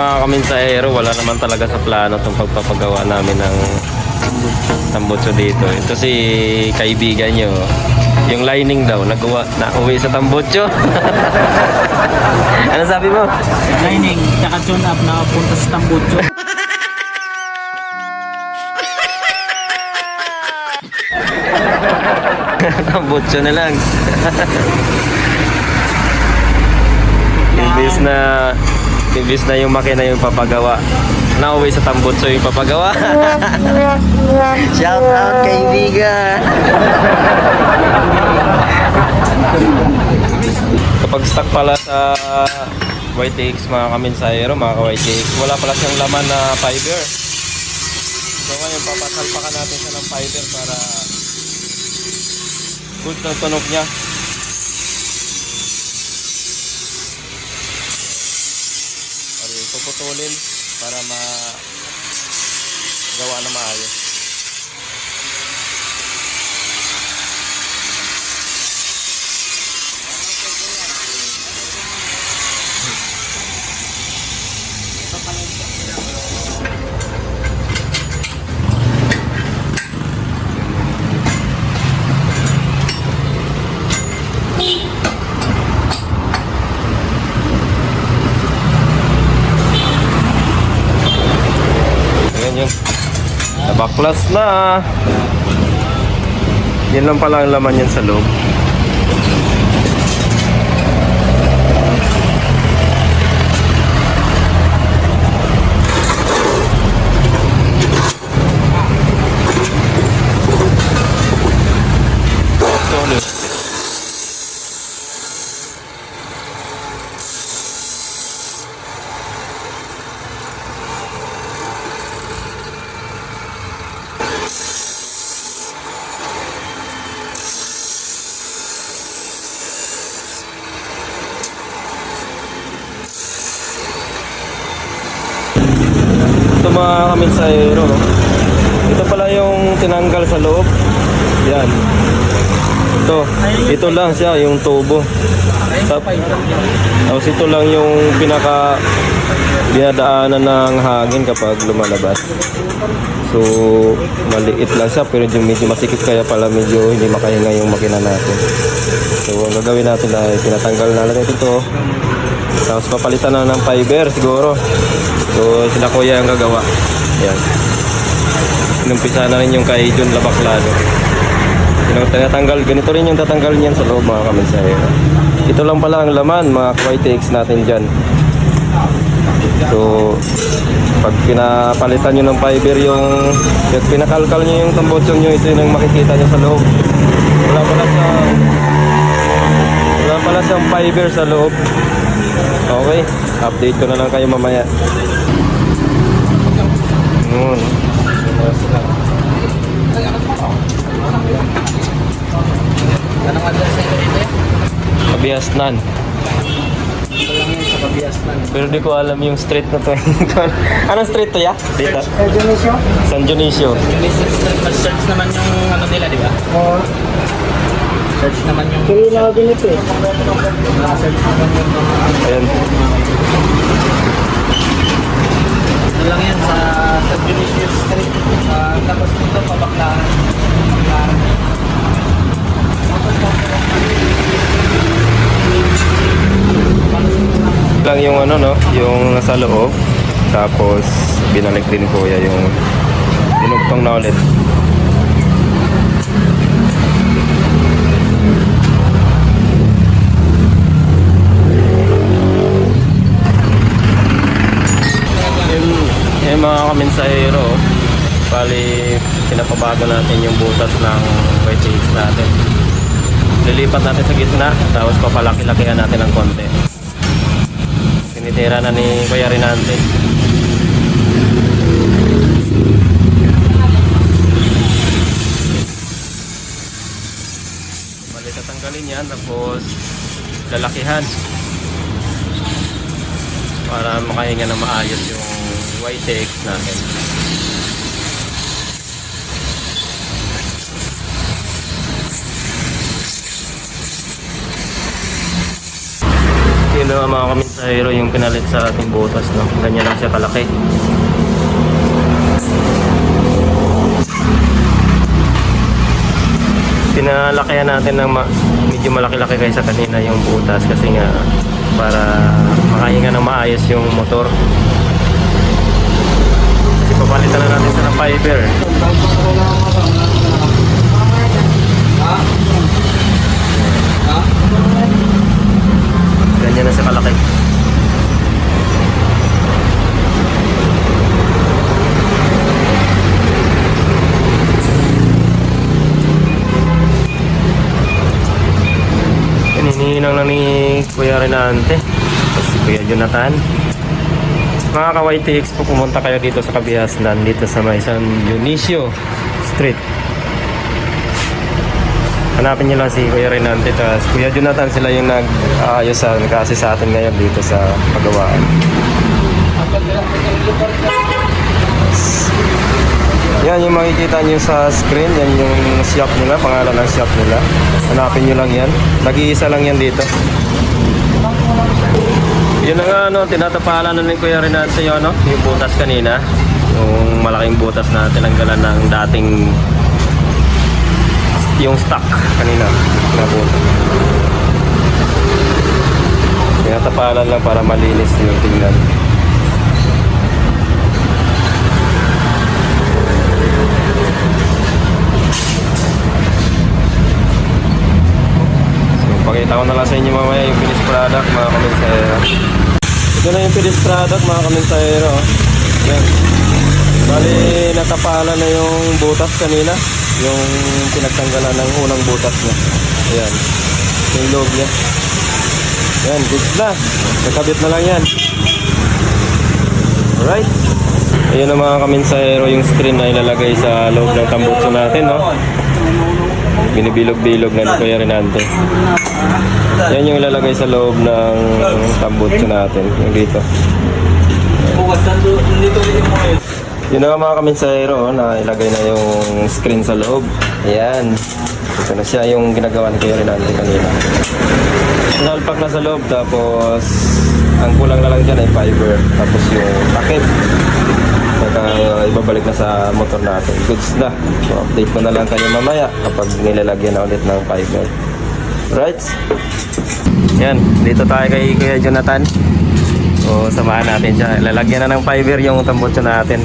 mga kaminsahero, wala naman talaga sa plano itong pagpapagawa namin ng tambutso dito. Ito si kaibigan nyo, yung lining daw, nauwi sa tambutso. Ano sabi mo? Lining, tsaka tune up na punta sa tambutso. Tambutso na lang. Imbis na yung makina yung papagawa, nauwi sa tambutso yung papagawa. Shout out kaibigan. Kapag stuck pala sa YTX mga kaminsahero, mga ka-YTX, wala pala siyang laman na fiber. So ngayon papasalpakan natin siya ng fiber para good na tunog niya. Puputulin para magawa na maayos. Nabaklas na. Yan lang pala ang laman yan sa loob. Ito mga kaminsahero, no? Ito pala yung tinanggal sa loob. Yan. Ito lang siya, yung tubo. Tapos ito lang yung pinaka dinadaanan ng hangin kapag lumalabas. So maliit lang siya pero medyo masikip, kaya pala medyo hindi makahinga yung makina natin. So ang gagawin natin ay pinatanggal na natin ito. Tapos papalitan na ng fiber siguro. So sila kuya ang gagawa. Yan. Inumpisa na rin yung kay John Labaklado. Tinatanggal, ganito rin yung tatanggal niyan sa loob mga kaminsahero. Ito lang pala ang laman mga YTX natin dyan. So pag pinapalitan nyo ng fiber yung pinakalkal nyo yung tambutso nyo, ito yung makikita nyo sa loob. Wala pala siyang fiber sa loob. Okay, update ko na lang kayo mamaya. Anong address nito dito eh? Kabiasnan. Ito lang yun sa Kabiasnan. Pero di ko alam yung street na to. Anong street to ya? Dito? Dionisio? San Dionisio. Mag-search naman yung ano nila, di ba? Oo. Search naman yung... Kaya na ganito eh. Search naman yung mga... Ayan. Ito lang yan sa Dionisio Street. Tapos dito, Pabaklaan. Lang yung ano no, yung nasa loob. Tapos binalik din kuya yung dinugtong na ulit. Mga kaminsahero, bali pinapabago natin yung butas ng YTX natin. Lilipat natin sa gitna, tapos papalaki-lakihan natin ng konti. Tinitira na ni Kuya Rinante. Bali tatanggalin yan, tapos lalakihan para makahinga na maayos yung YTX natin. Yun na mga kaminsahero. Aero yung pinalit sa ating butas, no? Ganyan lang siya kalaki. Pinalakihan natin ng medyo malaki-laki kaysa kanina yung butas kasi nga para makahinga ng maayos yung motor. Kasi papalitan na natin sa ng fiber. Ganyan na siya kalaki. Hinihinang lang ni Kuya Renante tapos si Kuya Jonathan. Mga ka-YTX po, pumunta kayo dito sa Kabihasnan, dito sa may San Dionisio Street. Hanapin nyo lang si Kuya Renante tapos Kuya Jonathan, sila yung nag-aayos kasi sa atin ngayon dito sa pagawaan. Yan yung makikita nyo sa screen, yan yung shop nila, pangalan ng shop nila. Hanapin nyo lang yan. Nag-iisa lang yan dito. Yun ang tinatapalan na ni Kuya Renante yung, yung butas kanina. Yung malaking butas na tinanggalan ng dating yung stock kanina na butas. Tinatapalan lang para malinis yung tingnan. Pakita ko na lang sa inyo mamaya yung finished product, mga kamensahero. Ito na yung finished product, mga kamensahero. Yan. Bali, natapalan na yung butas kanina. Yung pinagtanggalan ng unang butas niya. Ayan. Yung loob niya. Ayan, good na. Nakabit na lang yan. Alright. Ayan na mga kamensahero, yung screen na ilalagay sa loob ng tambutso natin, no? Binibilog-bilog na ni Kuya Renante. Yan yung ilalagay sa loob ng tambutso natin, yung dito. Yun na mga kamensahero, na ilagay na yung screen sa loob. Ayan. Ito na siya yung ginagawa ni Kuya Renante kanina. Nalpak na sa loob, tapos ang kulang na lang dyan ay fiber. Tapos yung takip, ibabalik na sa motor natin. Goods na. So, update ko na lang kayo mamaya kapag nilalagyan na ulit ng fiber. Right? Yan, dito tayo kay Kuya Jonathan. So, samahan natin siya. Lalagyan na ng fiber yung tambutso natin.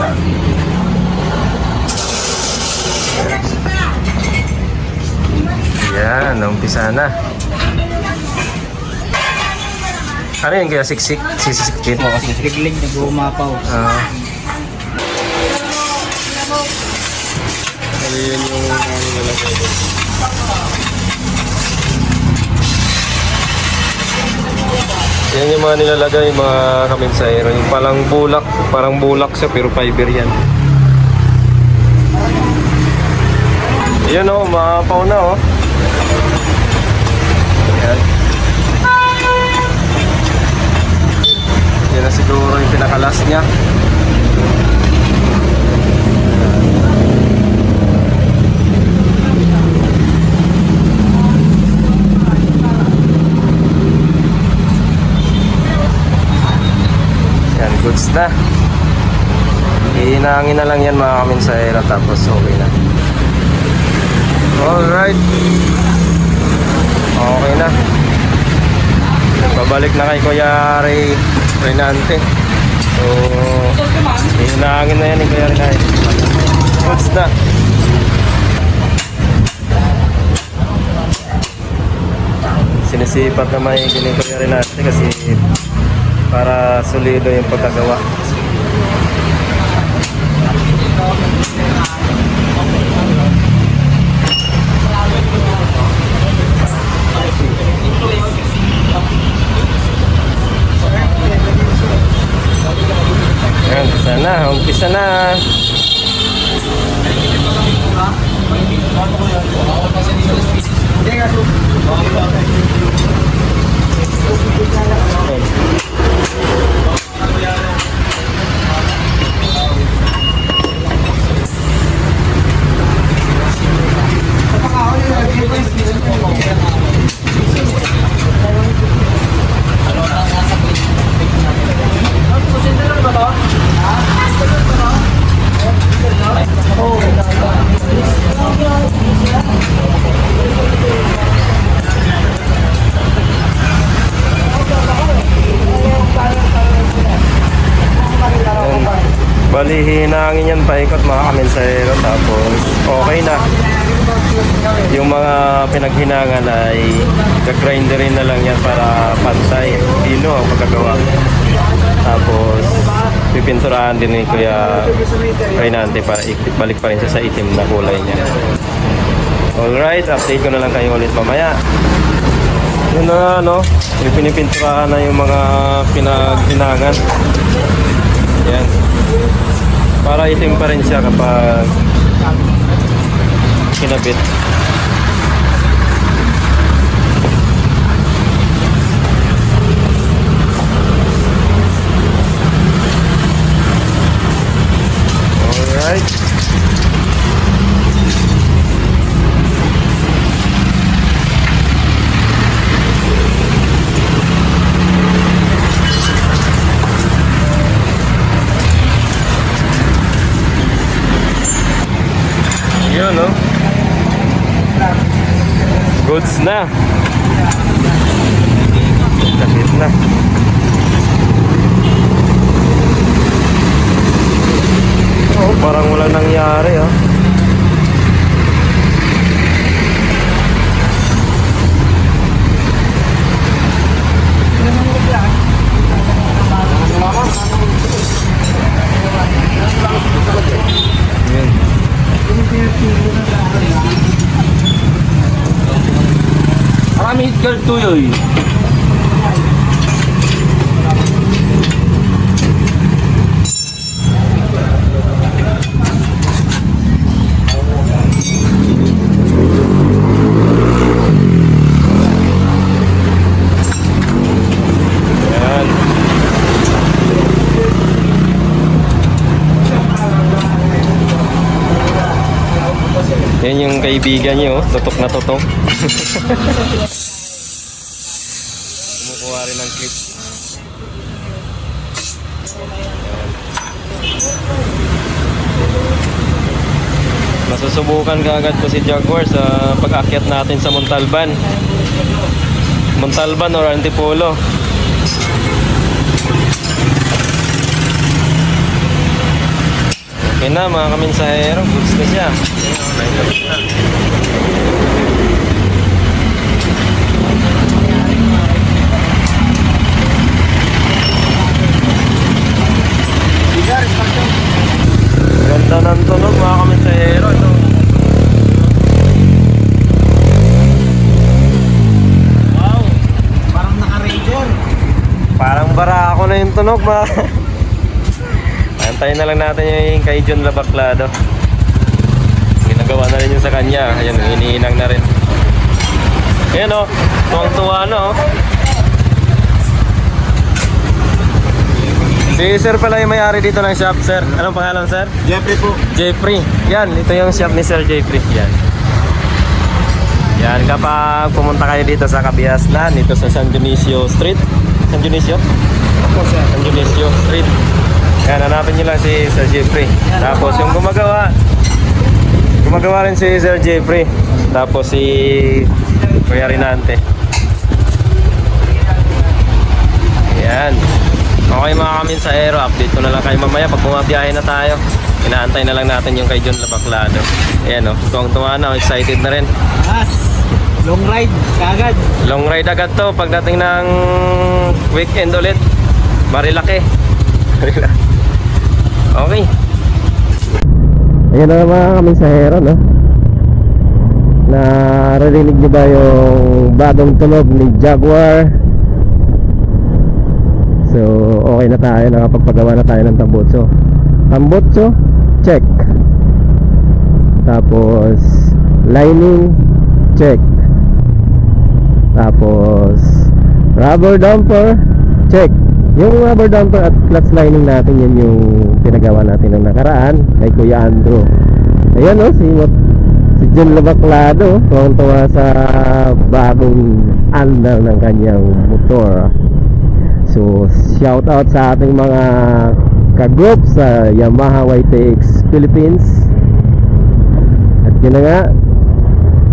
Yan, umpisa na. Ano yun kaya? Siksik? Sisikit? Oo, kasi bigling nag-umapaw. Ayun yung nilalagay doon. Yan yung mga nilalagay, mga kamensahero. Yung parang bulak siya pero fiber yan. Ayan o, maapaw na o. Ayan. Yan na siguro yung pinakalas niya. Goods na. Ihinangin na lang yan mga kamensahero, tapos okay na. Alright. Okay na. Babalik na kay Kuya Renante. So, ihinangin na yan ni Kuya Renante. Goods na. Sinisipat na may ni Kuya Renante kasi para solido yung pagkagawa. Ayan, umpisa na. hinangin yan paikot mga kamensahero. Tapos okay na. Yung mga pinaghinangan ay gagrinderin na lang yan para pantay. Dino ang pagkagawa. Tapos pipinturahan din ni Kuya Reynante para balik pa rin siya sa itim na kulay niya. Alright, update ko na lang kayo ulit mamaya. Yun na ano, pinipinturahan na yung mga pinaghinangan. Yan. Para itim pa rin siya kapag kinabit. Alright. Yun, no? Goods na. Kapit na. Oh, parang wala nangyari, ah. Yun. Marami hit girl to yun. Yan. Yan yung kaibigan niyo, tutok na tutok. Kumukuha rin ng clip. Masusubukan kaagad ko si Jaguar sa pag-akyat natin sa Montalban. Montalban or Antipolo. Okay na mga kamensahero, goods na siya. Ganda ng tunog mga kamensahero. Ito. Wow! Parang naka-ranger. Parang barako na yung tunog mga. Antayin na lang natin yung kay John Labaklado. Ginagawa na rin yung sa kanya. Ayan, iniinang na rin. Ayan o, tuwang-tuwa na o. Si Sir pala yung may-ari dito ng shop, Sir. Anong pangalan, Sir? Jeffrey po. Jeffrey. Yan, ito yung shop ni Sir Jeffrey. Yan. Yan, kapag pumunta kayo dito sa Kabiasnan, dito sa San Dionisio Street. San Dionisio? Ako, sir. San Dionisio Street. Yan, hanapin nyo lang si Sir Jeffrey. Tapos yung gumagawa rin si Sir Jeffrey. Tapos si Kuya Reynante. Yan. Okay mga kamensahero, update ko na lang kayo mamaya pag bumabiyahe na tayo. Inaantay na lang natin yung kay John Labaklado. Ayan o, tuwang-tuwa na, excited na rin. Yes! Long ride, kagad. Long ride agad to pagdating ng weekend ulit. Marilaki. Okay. Ayan na mga kamensahero, no? Naririnig nyo ba yung bagong tunog ni Jaguar? So, okay na tayo. Nakapagpagawa na tayo ng tambutso. Tambutso, check. Tapos, lining, check. Tapos, rubber damper, check. Yung rubber damper at clutch lining natin, yun yung pinagawa natin ng nakaraan kay Kuya Andrew. Ayan o, si John Labaklado, tuwang-tuwa sa bagong andar ng kanyang motor. So, shout out sa ating mga ka-group sa Yamaha YTX Philippines. At yun na nga,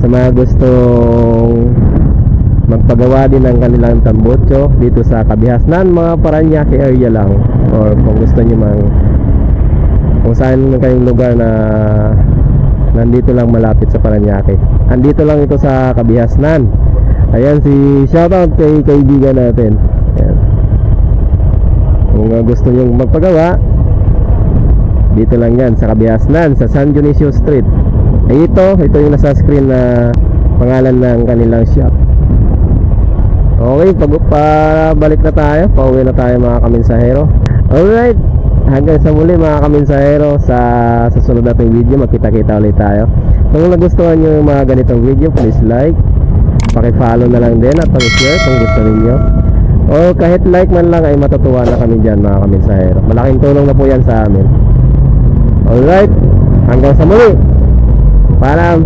sa mga gustong magpagawa din ng kanilang tambutso dito sa Kabiasnan, mga Paranaque area lang, or kung gusto nyo mang kung saan kayong lugar na nandito lang malapit sa Parañaque. Andito lang ito sa Kabihasnan. Ayan, shoutout kay kaibigan natin. Ayan. Kung gusto nyo magpagawa, dito lang yan sa Kabihasnan, sa San Dionisio Street. Ito yung nasa screen na pangalan ng kanilang shop. Okay, balik na tayo. Pauwi na tayo mga kaminsahero. Alright, hanggang sa muli mga kaminsahero. Sa susunod nating video, magkita-kita ulit tayo. Kung nagustuhan nyo yung mga ganitong video, please like, paki-follow na lang din at paki-share kung gusto niyo. O kahit like man lang ay matutuwa na kami dyan mga kaminsahero. Malaking tulong na po yan sa amin. Alright, hanggang sa muli. Paalam.